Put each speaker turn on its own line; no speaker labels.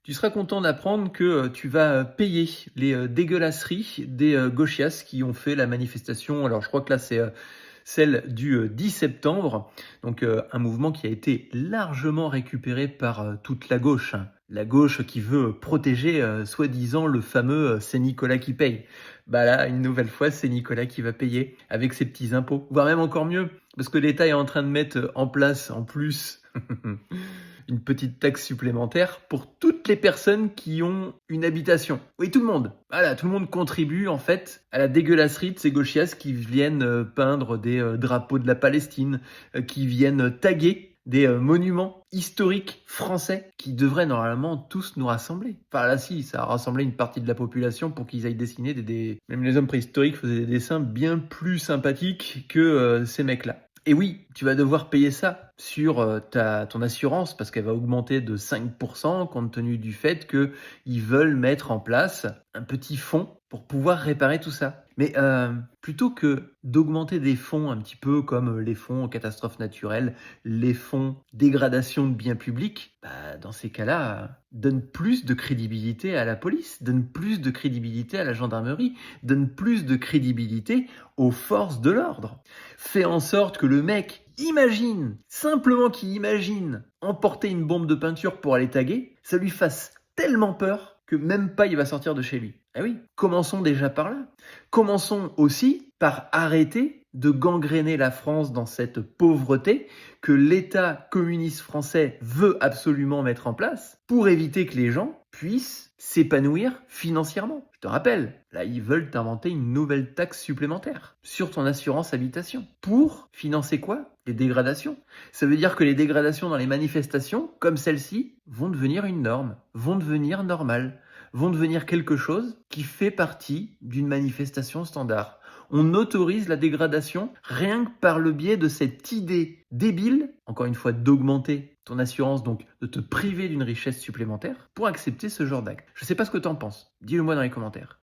Tu seras content d'apprendre que tu vas payer les dégueulasseries des gauchias qui ont fait la manifestation. Alors je crois que là c'est celle du 10 septembre, donc un mouvement qui a été largement récupéré par toute la gauche, hein. La gauche qui veut protéger soi-disant le fameux c'est Nicolas qui paye. Bah là, une nouvelle fois, c'est Nicolas qui va payer avec ses petits impôts. Voire même encore mieux, parce que l'État est en train de mettre en place en plus une petite taxe supplémentaire pour toutes les personnes qui ont une habitation. Oui, tout le monde. Voilà, tout le monde contribue en fait à la dégueulasserie de ces gauchias qui viennent peindre des drapeaux de la Palestine, qui viennent taguer des monuments historiques français qui devraient normalement tous nous rassembler. Enfin là si, ça a rassemblé une partie de la population pour qu'ils aillent dessiner Même les hommes préhistoriques faisaient des dessins bien plus sympathiques que ces mecs-là. Et oui, tu vas devoir payer ça sur ton assurance parce qu'elle va augmenter de 5% compte tenu du fait qu'ils veulent mettre en place un petit fonds pour pouvoir réparer tout ça. Mais plutôt que d'augmenter des fonds un petit peu comme les fonds catastrophes naturelles, les fonds dégradation de biens publics, bah, dans ces cas-là, donne plus de crédibilité à la police, donne plus de crédibilité à la gendarmerie, donne plus de crédibilité aux forces de l'ordre. Fais en sorte que le mec imagine, simplement qu'il imagine emporter une bombe de peinture pour aller taguer, ça lui fasse tellement peur que même pas il va sortir de chez lui. Ah oui, commençons déjà par là. Commençons aussi par arrêter de gangréner la France dans cette pauvreté que l'État communiste français veut absolument mettre en place pour éviter que les gens puissent s'épanouir financièrement. Je te rappelle, là, ils veulent t'inventer une nouvelle taxe supplémentaire sur ton assurance habitation. Pour financer quoi? Les dégradations. Ça veut dire que les dégradations dans les manifestations, comme celle-ci, vont devenir une norme, vont devenir normales, vont devenir quelque chose qui fait partie d'une manifestation standard. On autorise la dégradation rien que par le biais de cette idée débile, encore une fois, d'augmenter ton assurance, donc de te priver d'une richesse supplémentaire pour accepter ce genre d'acte. Je ne sais pas ce que tu en penses. Dis-le moi dans les commentaires.